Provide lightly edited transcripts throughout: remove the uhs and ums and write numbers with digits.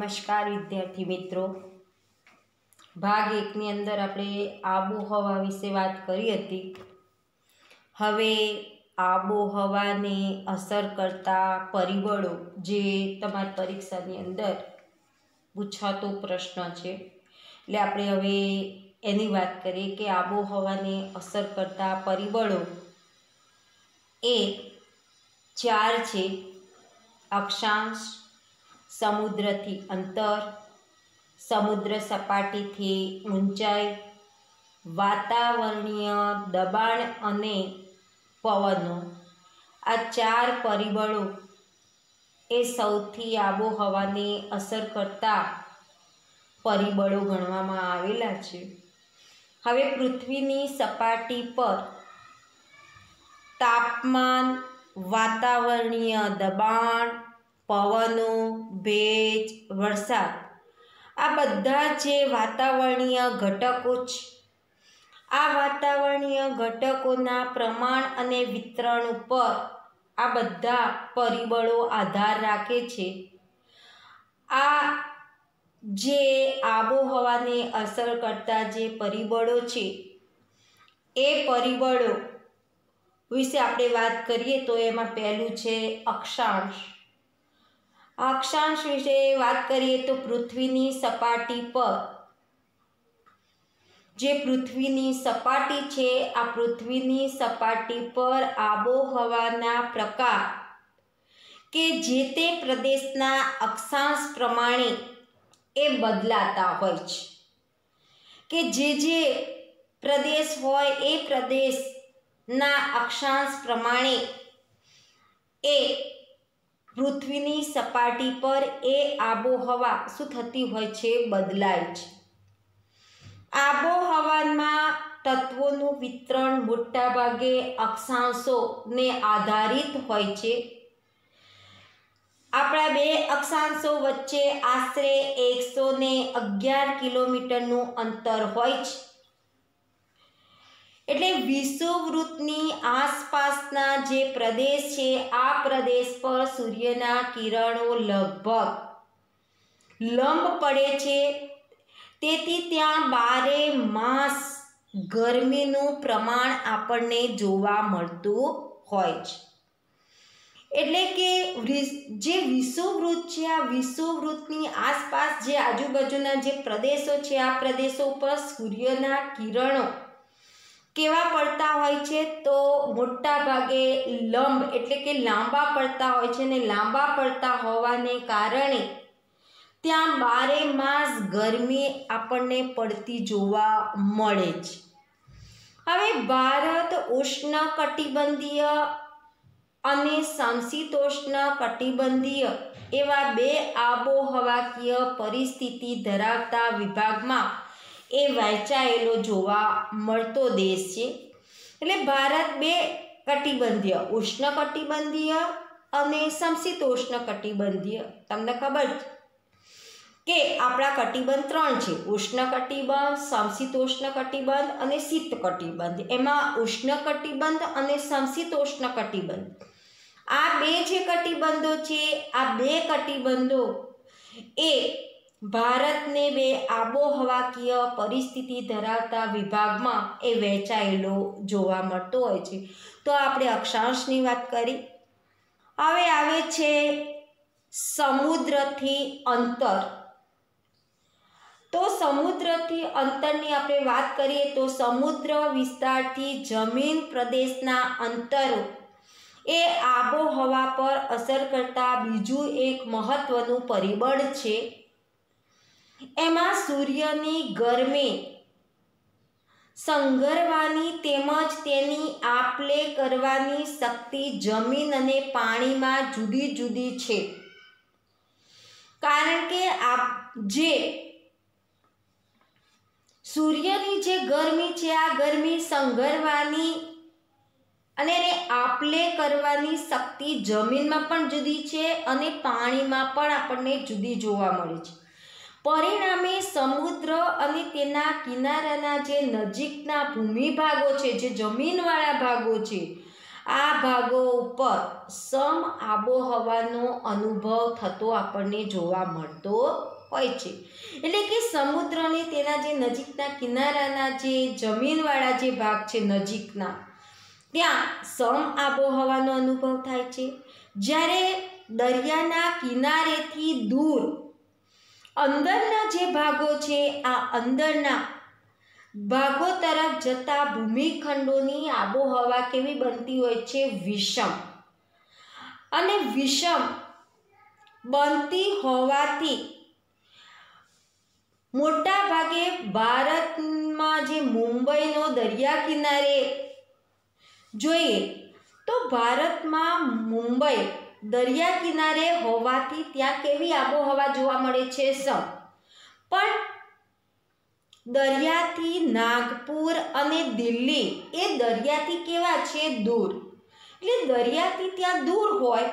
નમસ્કાર વિદ્યાર્થી મિત્રો। ભાગ 1 ની અંદર આપણે આબોહવા વિશે વાત કરી હતી। હવે આબોહવાને અસર કરતા પરિબળો જે તમારી પરીક્ષાની અંદર પૂછાતો પ્રશ્ન છે, એટલે આપણે હવે એની વાત કરીએ કે આબોહવાને અસર કરતા પરિબળો એ 4 છે। અક્ષાંશ, સમુદ્રથી અંતર, સમુદ્ર સપાટીથી ઊંચાઈ, વાતાવરણીય દબાણ અને પવનો। આ 4 પરિબળો એ સૌથી આબોહવાને અસર કરતા પરિબળો ગણવામાં આવેલા છે। હવે પૃથ્વીની સપાટી પર તાપમાન, વાતાવરણીય દબાણ, પવનો, ભેજ, વરસાદ, આ બધા જે વાતાવરણીય ઘટકો છે, આ વાતાવરણીય ઘટકોના પ્રમાણ અને વિતરણ ઉપર આ બધા પરિબળો આધાર રાખે છે। આ જે આબોહવાને અસર કરતા જે પરિબળો છે, એ પરિબળો વિશે આપણે વાત કરીએ તો એમાં પહેલું છે અક્ષાંશ। અક્ષાંશ વિશે વાત કરીએ તો પૃથ્વીની સપાટી પર જે પૃથ્વીની સપાટી છે, આ પૃથ્વીની સપાટી પર આબોહવાના પ્રકાર કે જે તે પ્રદેશના અક્ષાંશ પ્રમાણે એ બદલાતા હોય છે, કે જે પ્રદેશ હોય એ પ્રદેશના અક્ષાંશ પ્રમાણે એ પૃથ્વીની સપાટી પર એ આબોહવા શું થતી હોય છે, બદલાય છે। આબોહવામાં તત્વોનું વિતરણ મોટાભાગે અક્ષાંશોને આધારિત હોય છે। આપણા બે અક્ષાંશો વચ્ચે આશરે 111 કિલોમીટરનું અંતર હોય છે, એટલે વિષુવવૃત્તની આસપાસના જે પ્રદેશ છે, આ પ્રદેશ પર સૂર્યના કિરણો લગભગ લંબ પડે છે, તેથી ત્યાં 12 માસ ગરમીનું પ્રમાણ આપણને જોવા મળતું હોય છે। એટલે કે જે વિષુવવૃત્ત છે, આ વિષુવવૃત્તની આસપાસ જે આજુબાજુના જે પ્રદેશો છે, આ પ્રદેશો પર સૂર્યના કિરણો કેવા પડતા હોય છે, તો મોટા ભાગે લંબ એટલે કે લાંબા પડતા હોય છે, અને લાંબા પડતા હોવાને કારણે ત્યાં 12 માસ ગરમી આપણને પડતી જોવા મળે છે। હવે ભારત ઉષ્ણકટિબંધીય અને સમશીતોષ્ણ કટિબંધીય એવા 2 આબોહવાકીય પરિસ્થિતિ ધરાવતા વિભાગમાં એ વહેંચાયેલો જોવા મળતો દેશ છે। એટલે ભારત 2 કટિબંધીય, ઉષ્ણકટિબંધીય અને સમશીતોષ્ણ કટિબંધીય, તમને ખબર છે કે આપણા કટિબંધ 3 છે, ઉષ્ણકટિબંધ, સમશીતોષ્ણ કટિબંધ અને શીત કટિબંધ। એમાં ઉષ્ણકટિબંધ અને સમશીતોષ્ણ કટિબંધ, આ 2 જે કટિબંધો છે, આ 2 કટિબંધો એ ભારતને 2 આબોહવાકીય પરિસ્થિતિ ધરાવતા વિભાગમાં એ વહેંચાયેલો જોવા મળતો હોય છે। તો આપણે અક્ષાંશની વાત કરી। હવે આવે છે સમુદ્રથી અંતર। તો સમુદ્રથી અંતરની આપણે વાત કરીએ તો સમુદ્ર વિસ્તારથી જમીન પ્રદેશના અંતરો એ આબોહવા પર અસર કરતા બીજું એક મહત્વનું પરિબળ છે। એમાં સૂર્યની ગરમી સંઘરવાની તેમજ તેની આપ-લે કરવાની શક્તિ જમીન અને પાણીમાં જુદી જુદી છે, કારણ કે જે સૂર્યની જે ગરમી છે, આ ગરમી સંઘરવાની અને એને આપ-લે કરવાની શક્તિ જમીનમાં પણ જુદી છે અને પાણીમાં પણ આપણને જુદી જોવા મળે છે। પરિણામે સમુદ્ર અને તેના કિનારાના જે નજીકના ભૂમિભાગો છે, જે જમીનવાળા ભાગો છે, આ ભાગો ઉપર સમ આબોહવાનો અનુભવ થતો આપણને જોવા મળતો હોય છે। એટલે કે સમુદ્રને તેના જે નજીકના કિનારાના જે જમીનવાળા જે ભાગ છે નજીકના, ત્યાં સમ આબોહવાનો અનુભવ થાય છે। જ્યારે દરિયાના કિનારેથી દૂર અંદરના જે ભાગો છે, આ અંદરના ભાગો તરફ જતા ભૂમિખંડોની આબોહવા કેવી બનતી હોય છે? વિષમ। અને વિષમ બનતી હોવાથી મોટા ભાગે ભારતમાં જે મુંબઈનો દરિયા કિનારે જોઈએ તો ભારતમાં મુંબઈ દરિયા કિનારે હોવાથી ત્યાં કેવી આબોહવા જોવા મળે છે? સમ। પણ દરિયાથી નાગપુર અને દિલ્હી એ દરિયાથી કેવા છે? દૂર। એટલે દરિયાથી ત્યાં દૂર હોય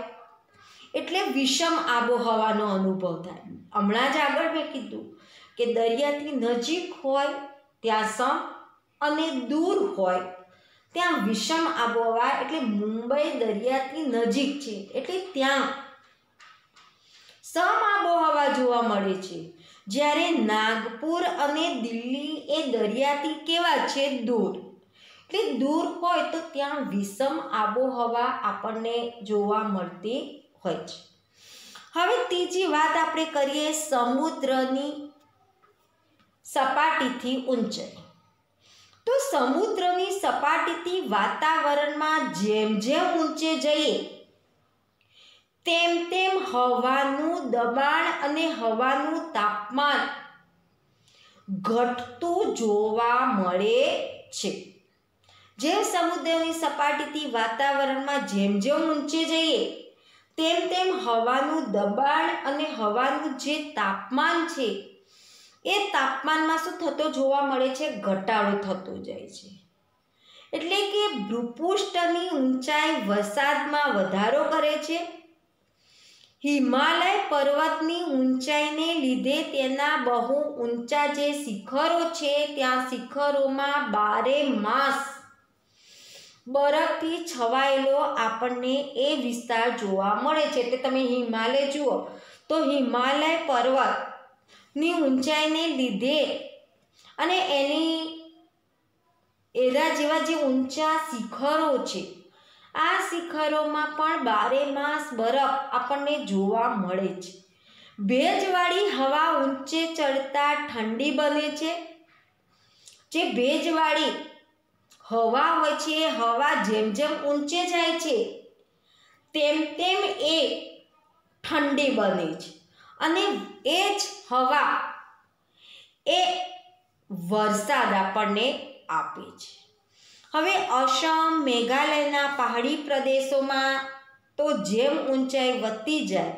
એટલે વિષમ આબોહવાનો અનુભવ થાય। હમણાં જ આગળ મેં કીધું કે દરિયાથી નજીક હોય ત્યાં સમ અને દૂર હોય ત્યાં વિષમ આબોહવા, એટલે મુંબઈ દરિયાથી નજીક છે એટલે ત્યાં સમ આબોહવા જોવા મળે છે। જ્યારે નાગપુર અને દિલ્હી એ દરિયાથી કેવા છે? દૂર। એટલે દૂર હોય તો ત્યાં વિષમ આબોહવા આપણને જોવા મળતી હોય છે। હવે ત્રીજી વાત આપણે કરીએ સમુદ્રની સપાટીથી ઊંચાઈ। તો સમુદ્રની સપાટીથી વાતાવરણમાં જેમ જેમ ઊંચે જઈએ તેમ તેમ હવાનું દબાણ અને હવાનું તાપમાન ઘટતું જોવા મળે છે। જેમ સમુદ્રની સપાટીથી વાતાવરણમાં જેમ જેમ ઊંચે જઈએ તેમ તેમ હવાનું દબાણ અને હવાનું જે તાપમાન છે એ તાપમાનમાં શું થતો જોવા મળે છે? ઘટાડો થતો જાય છે। એટલે કે ભૂપૃષ્ઠની ઊંચાઈ વરસાદમાં વધારો કરે છે। હિમાલય પર્વતની ઊંચાઈને લીધે તેના બહુ ઊંચા જે શિખરો છે ત્યાં શિખરોમાં બારે માસ બરફથી છવાયેલો આપણને એ વિસ્તાર જોવા મળે છે। એટલે તમે હિમાલય જુઓ તો હિમાલય પર્વતની ઊંચાઈને લીધે અને એના જેવા જે ઊંચા શિખરો છે આ શિખરોમાં પણ બારે માસ બરફ આપણને જોવા મળે છે। ભેજવાળી હવા ઊંચે ચડતા ઠંડી બને છે। જે ભેજવાળી હવા હોય છે એ હવા જેમ જેમ ઊંચે જાય છે તેમ તેમ એ ઠંડી બને છે અને એ જ હવા એ વરસાદ આપણને આપે છે। હવે અસમ, મેઘાલયના પહાડી પ્રદેશોમાં તો જેમ ઊંચાઈ વધતી જાય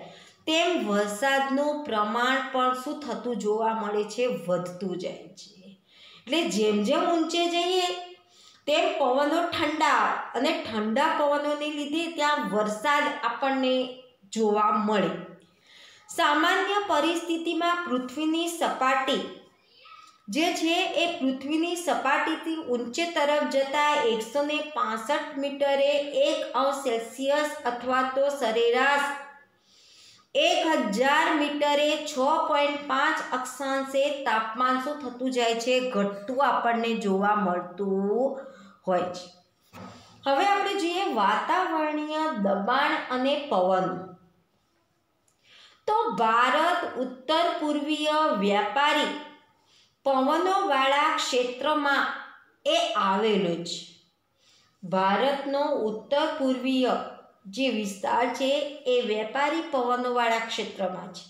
તેમ વરસાદનું પ્રમાણ પણ શું થતું જોવા મળે છે? વધતું જાય છે। એટલે જેમ જેમ ઊંચે જઈએ તેમ પવનો ઠંડા અને ઠંડા પવનોને લીધે ત્યાં વરસાદ આપણને જોવા મળે। સામાન્ય પરિસ્થિતિમાં પૃથ્વીની સપાટી જે છે એ પૃથ્વીની સપાટીથી ઊંચે તરફ જતા 165 મીટરે 1°C અથવા તો સરેરાશ 1000 મીટરે 6.5 અક્ષાંશે તાપમાન શું થતું જાય છે? ઘટતું આપણને જોવા મળતું હોય છે। હવે આપણે જોઈએ વાતાવરણીય દબાણ અને પવન। તો ભારત ઉત્તર પૂર્વીય વ્યાપારી પવનોવાળા ક્ષેત્રમાં એ આવેલો છે। ભારતનો ઉત્તર પૂર્વીય જે વિસ્તાર છે એ વ્યાપારી પવનોવાળા ક્ષેત્રમાં છે।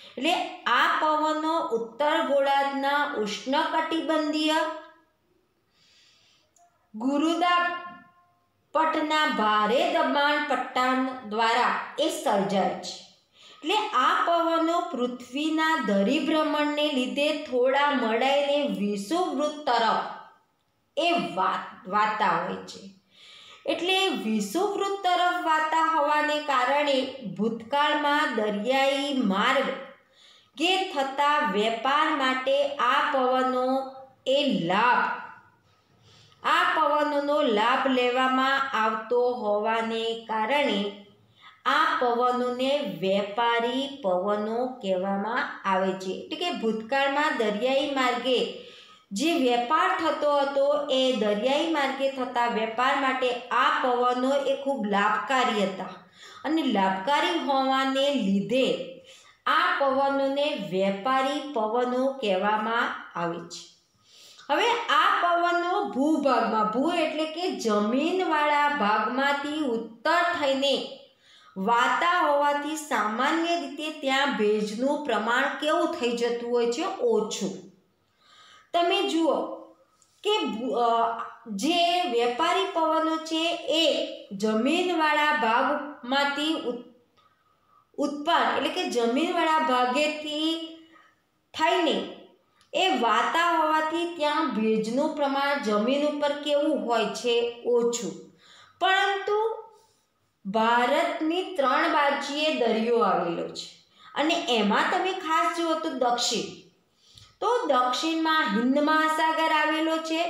એટલે આ પવનો ઉત્તર ગોળાર્ધના ઉષ્ણકટિબંધીય ગુરુદાપટના ભારે દબાણ પટ્ટા દ્વારા એ સર્જાય છે। એટલે આ પવનો પૃથ્વીના ધરીભ્રમણને લીધે થોડા મળાઈને વિષુવવૃત્ત તરફ એ વાતા હોય છે। એટલે વિષુવવૃત્ત તરફ વાતા હોવાને કારણે ભૂતકાળમાં દરિયાઈ માર્ગ કે થતા વેપાર માટે આ પવનોનો લાભ લેવામાં આવતો હોવાને કારણે આ પવનોને વેપારી પવનો કહેવામાં આવે છે. એટલે કે ભૂતકાળમાં દરિયાઈ માર્ગે જે વેપાર થતો હતો એ દરિયાઈ માર્ગે થતા વેપાર માટે આ પવનો એ ખૂબ લાભકારી હતા અને લાભકારી હોવાને લીધે આ પવનોને વેપારી પવનો કહેવામાં આવે છે. હવે આ પવનો ભૂભાગમાં, ભૂ એટલે કે જમીનવાળા ભાગમાંથી ઉત્તર થઈને વાતા હોવાથી સામાન્ય રીતે ત્યાં ભેજનું પ્રમાણ કેવું થઈ જતું હોય છે? ઓછું. તમે જુઓ કે જે વેપારી પવનો છે એ જમીનવાળા ભાગમાંથી ઉત્પન્ન એટલે કે જમીનવાળા ભાગેથી થઈને એ વાતા હોવાથી ત્યાં ભેજનું પ્રમાણ જમીન ઉપર કેવું હોય છે? ઓછું. પરંતુ ભારતની 3 બાજુએ દરિયો આવેલો છે અને એમાં તમે ખાસ જુઓ તો દક્ષિણમાં હિન્દ મહાસાગર આવેલો છે,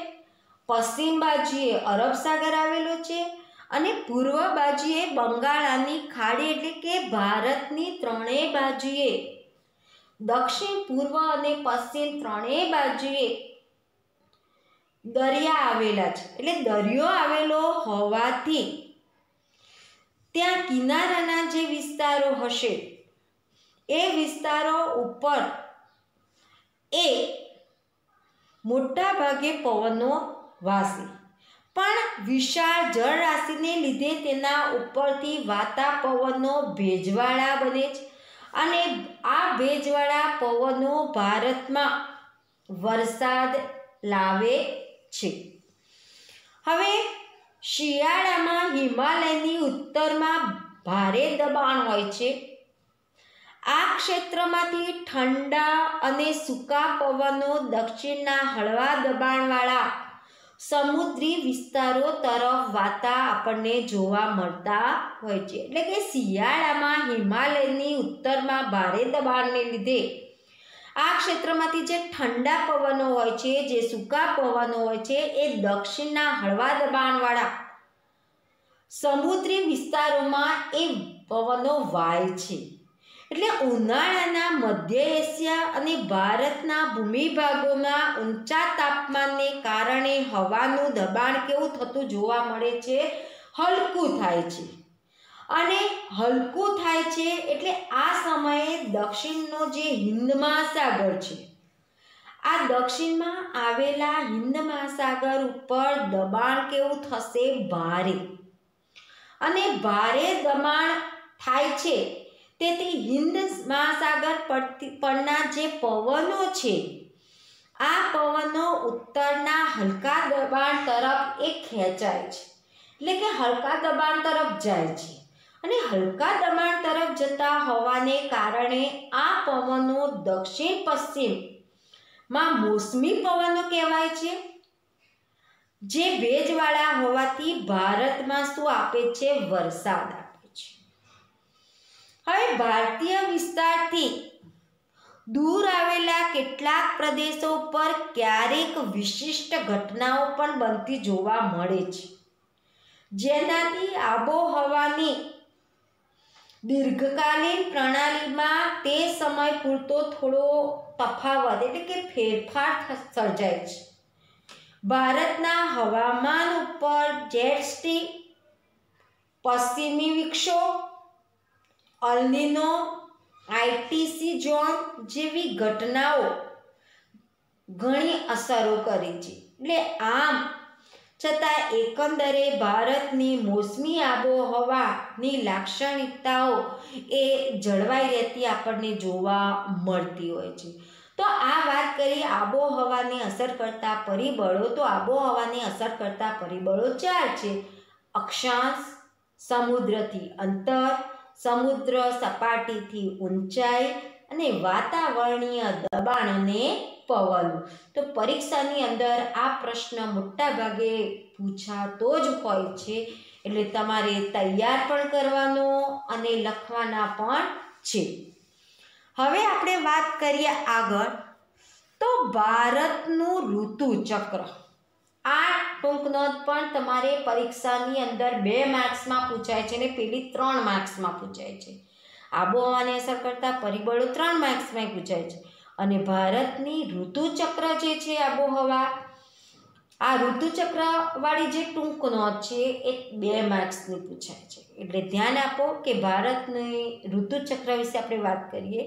પશ્ચિમ બાજુએ અરબ સાગર આવેલો છે અને પૂર્વ બાજુએ બંગાળાની ખાડી. એટલે કે ભારતની 3 બાજુએ દક્ષિણ, પૂર્વ અને પશ્ચિમ 3 બાજુએ દરિયા આવેલા છે. એટલે દરિયો આવેલો હોવાથી ત્યાં કિનારાના જે વિસ્તારો હશે એ વિસ્તારો ઉપર એ મોટા ભાગે પવનો વાશે, પણ વિશાળ જળરાશિને લીધે તેના ઉપરથી વાતા પવનો ભેજવાળા બને છે અને આ ભેજવાળા પવનો ભારતમાં વરસાદ લાવે છે. હવે શિયાળામાં હિમાલયની ઉત્તરમાં ભારે દબાણ હોય છે. આ ક્ષેત્રમાંથી ઠંડા અને સૂકા પવનો દક્ષિણના હળવા દબાણવાળા સમુદ્રી વિસ્તારો તરફ વાતા આપણને જોવા મળતા હોય છે. એટલે કે શિયાળામાં હિમાલયની ઉત્તરમાં ભારે દબાણને લીધે આ ક્ષેત્રમાંથી જે ઠંડા પવનો હોય છે, જે સૂકા પવનો હોય છે એ દક્ષિણના હળવા દબાણવાળા સમુદ્રી વિસ્તારોમાં એ પવનો વાય છે. એટલે ઉનાળાના મધ્ય એશિયા અને ભારતના ભૂમિભાગોમાં ઊંચા તાપમાનને કારણે હવાનું દબાણ કેવું થતું જોવા મળે છે? હલકું થાય છે. અને હલકું થાય છે એટલે આ સમયે દક્ષિણનો જે હિન્દ મહાસાગર છે, આ દક્ષિણમાં આવેલા હિન્દ મહાસાગર ઉપર દબાણ કેવું થશે? ભારે. અને ભારે દબાણ થાય છે તેથી હિન્દ મહાસાગર પરના જે પવનો છે આ પવનો ઉત્તરના હલકા દબાણ તરફ એ ખેંચાય છે. એટલે કે હલકા દબાણ તરફ જાય છે અને હલકા દબાણ તરફ જતા હોવાને કારણે આ પવનો દક્ષિણ પશ્ચિમમાં મોસમી પવનો કહેવાય છે, જે ભેજવાળા હોવાથી ભારતમાં શું આપે છે? વરસાદ આપે છે. હવે ભારતીય વિસ્તારથી દૂર આવેલા કેટલાક પ્રદેશો પર ક્યારેક વિશિષ્ટ ઘટનાઓ પણ બનતી જોવા મળે છે, જેનાથી આબોહવાની દીર્ઘકાલીન પ્રણાલીમાં તે સમય પૂરતો થોડો તફાવત એટલે કે ફેરફાર સર્જાય છે. ભારતના હવામાન ઉપર જેટ સ્ટ્રીમ, પશ્ચિમી વિક્ષોભ, અલ્નિનો, આઈટીસી ઝોન જેવી ઘટનાઓ ઘણી અસરો કરી છે. એટલે આમ છતાં એકંદરે ભારતની મોસમી આબોહવાની લાક્ષણિકતાઓ એ જળવાઈ રહેતી આપણને જોવા મળતી હોય છે. તો આ વાત કરી આબોહવાને અસર કરતા પરિબળો. તો આબોહવાને અસર કરતા પરિબળો 4 છે: અક્ષાંશ, સમુદ્રથી અંતર, સમુદ્ર સપાટીથી ઊંચાઈ અને વાતાવરણીય દબાણ અને પવન. તો પરીક્ષાની અંદર આ પ્રશ્ન મોટા ભાગે પૂછાતો જ હોય છે, એટલે તમારે તૈયાર પણ કરવાનો અને લખવાના પણ છે. હવે આપણે વાત કરીએ આગળ. તો ભારતનું ઋતુ ચક્ર. આ ટૂંક નોંધ પણ તમારે પરીક્ષાની અંદર 2 માર્ક્સમાં પૂછાય છે અને પેલી 3 માર્ક્સમાં પૂછાય છે. આબોહવાને અસર કરતા પરિબળો 3 માર્ક્સમાં પૂછાય છે અને ભારતની ઋતુચક્ર જે છે આબોહવા, આ ઋતુચક્રવાળી જે ટૂંક નોંધ છે એ 2 માર્ક્સની પૂછાય છે. એટલે ધ્યાન આપો કે ભારતની ઋતુચક્ર વિશે આપણે વાત કરીએ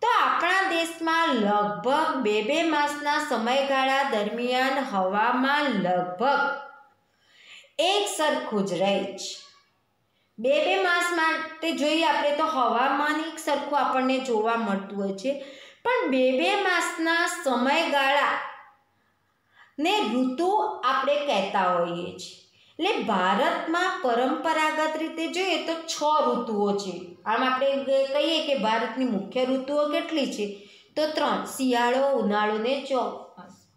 તો આપણા દેશમાં લગભગ 2 માસના સમયગાળા દરમિયાન હવામાન લગભગ એક સરખું જ રહે છે. 2 માસ માટે જોઈએ આપણે તો હવામાન એક સરખું આપણને જોવા મળતું હોય છે, પણ 2 માસના સમયગાળા ને ઋતુ આપણે કહેતા હોઈએ છીએ. એટલે ભારતમાં પરંપરાગત રીતે જોઈએ તો 6 ઋતુઓ છે. આમ આપણે કહીએ કે ભારતની મુખ્ય ઋતુઓ કેટલી છે તો 3: શિયાળો, ઉનાળો ને ચોમાસું.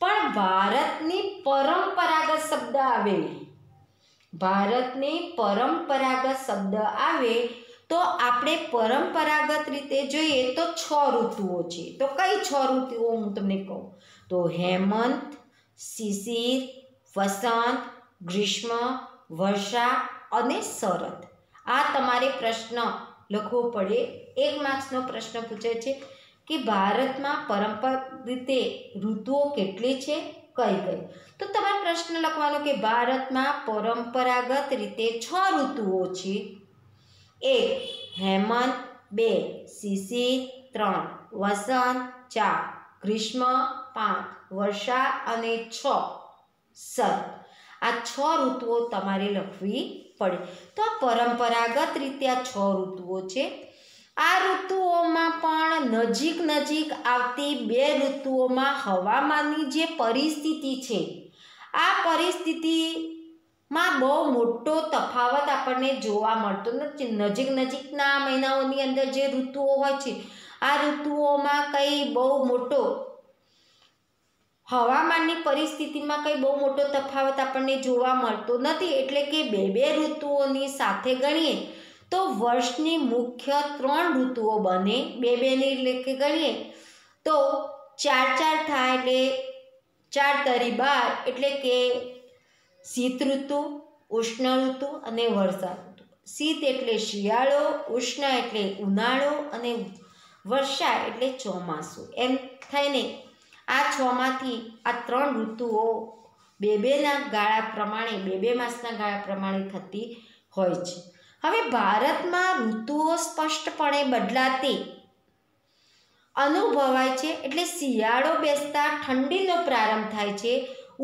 પણ ભારતની પરંપરાગત શબ્દ આવે, ભારતની પરંપરાગત શબ્દ આવે તો આપણે પરંપરાગત રીતે જોઈએ તો 6 ઋતુઓ છે. તો કઈ 6 ઋતુઓ હું તમને કહું તો હેમંત, શિશિર, વસંત, ગ્રીષ્મ, વર્ષા અને શરદ. આ તમારે પ્રશ્ન લખવો પડે. 1 માર્ક્સનો પ્રશ્ન પૂછે છે કે ભારતમાં પરંપરાગત રીતે ઋતુઓ કેટલી છે, કઈ કઈ. તો તમારે પ્રશ્ન લખવાનો કે ભારતમાં પરંપરાગત રીતે 6 ઋતુઓ છે. 1 હેમંત, 2 શિશિર, 3 વસંત, 4 ગ્રીષ્મ, 5 વર્ષા અને 6 શરદ. આ 6 ઋતુઓ તમારે લખવી પડે. તો આ પરંપરાગત રીતે આ 6 ઋતુઓ છે. આ ઋતુઓમાં પણ નજીક આવતી 2 ઋતુઓમાં હવામાનની જે પરિસ્થિતિ છે આ પરિસ્થિતિમાં બહુ મોટો તફાવત આપણને જોવા મળતો નથી. નજીકના મહિનાઓની અંદર જે ઋતુઓ હોય છે આ ઋતુઓમાં કંઈ બહુ મોટો હવામાનની પરિસ્થિતિમાં કંઈ બહુ મોટો તફાવત આપણને જોવા મળતો નથી. એટલે કે 2 ઋતુઓની સાથે ગણીએ તો વર્ષની મુખ્ય 3 ઋતુઓ બને. 2ની લેખે ગણીએ તો 4 થાય એટલે 4 તરી 12 એટલે કે શીત ઋતુ, ઉષ્ણ ઋતુ અને વર્ષા ઋતુ. શીત એટલે શિયાળો, ઉષ્ણ એટલે ઉનાળો અને વર્ષા એટલે ચોમાસું. એમ થઈને આ 6માંથી આ 3 ઋતુઓ 2ના ગાળા પ્રમાણે 2 માસના ગાળા પ્રમાણે થતી હોય છે. હવે ભારતમાં ઋતુઓ સ્પષ્ટપણે બદલાતી અનુભવાય છે. એટલે શિયાળો બેસતા ઠંડીનો પ્રારંભ થાય છે.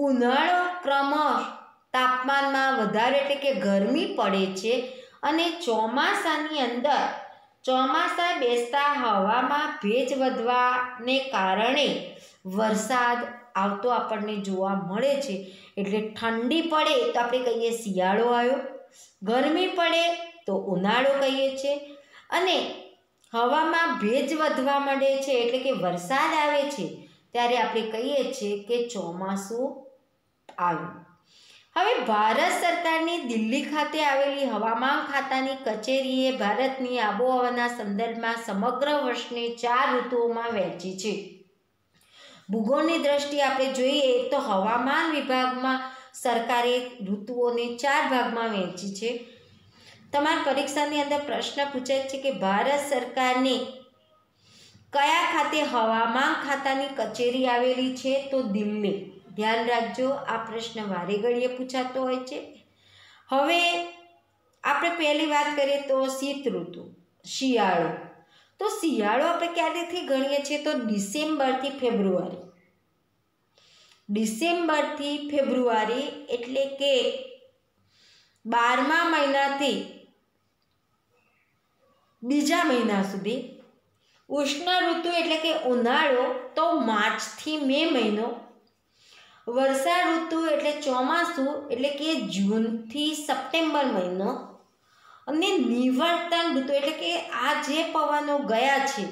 ઉનાળો ક્રમશ તાપમાનમાં વધારે એટલે કે ગરમી પડે છે અને ચોમાસાની અંદર ચોમાસા બેસતા હવામાં ભેજ વધવાને કારણે વરસાદ આવતો આપણને જોવા મળે છે. એટલે ઠંડી પડે તો આપણે કહીએ શિયાળો આવ્યો, ગરમી પડે તો ઉનાળો કહીએ છીએ અને હવામાં ભેજ વધવા માંડે છે એટલે કે વરસાદ આવે છે ત્યારે આપણે કહીએ છીએ કે ચોમાસું આવ્યું. હવે ભારત સરકારની દિલ્હી ખાતે આવેલી હવામાન ખાતાની કચેરીએ ભારતની આબોહવાના સંદર્ભમાં સમગ્ર વર્ષને 4 ઋતુઓમાં વહેંચી છે. ભૂગોળની દ્રષ્ટિએ આપણે જોઈએ તો હવામાન વિભાગમાં સરકારે ઋતુઓને 4 ભાગમાં વહેંચી છે. તમારી પરીક્ષાની અંદર પ્રશ્ન પૂછાય છે કે ભારત સરકારની કયા ખાતે હવામાન ખાતાની કચેરી આવેલી છે તો દિલ્હી. ધ્યાન રાખજો, આ પ્રશ્ન વારે ઘડીએ પૂછાતો હોય છે. હવે આપણે પહેલી વાત કરીએ તો શીત ઋતુ, શિયાળો. તો શિયાળો આપણે ક્યારેથી ગણીએ છીએ તો ડિસેમ્બરથી ફેબ્રુઆરી. ડિસેમ્બરથી ફેબ્રુઆરી એટલે કે 12મા મહિનાથી બીજા મહિના સુધી. ઉષ્ણ ઋતુ એટલે કે ઉનાળો તો માર્ચથી મે મહિનો. વર્ષા ઋતુ એટલે ચોમાસું એટલે કે જૂનથી સપ્ટેમ્બર મહિનો. અને નિવર્તન ઋતુ એટલે કે આ જે પવનો ગયા છે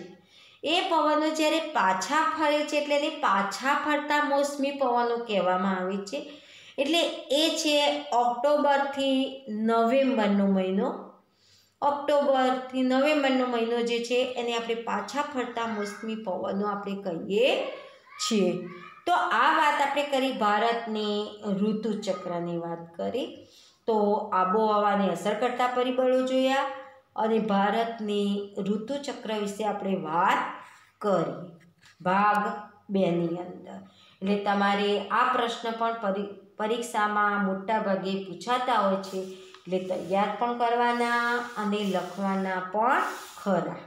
એ પવનો જ્યારે પાછા ફરે છે એટલે એને પાછા ફરતા મોસમી પવનો કહેવામાં આવે છે. એટલે એ છે ઓક્ટોબરથી નવેમ્બરનો મહિનો. ઓક્ટોબરથી નવેમ્બરનો મહિનો જે છે એને આપણે પાછા ફરતા મોસમી પવનો આપણે કહીએ છીએ. તો આ વાત આપણે કરી ભારતની ઋતુચક્રની વાત કરી, તો આબોહવાને અસર કરતા પરિબળો જોયા અને ભારતની ઋતુચક્ર વિશે આપણે વાત કરી ભાગ 2 ની અંદર. એટલે તમારે આ પ્રશ્ન પણ પરીક્ષામાં મોટા ભાગે પૂછાતા હોય છે, એટલે તૈયાર પણ કરવાના અને લખવાના પણ ખરા.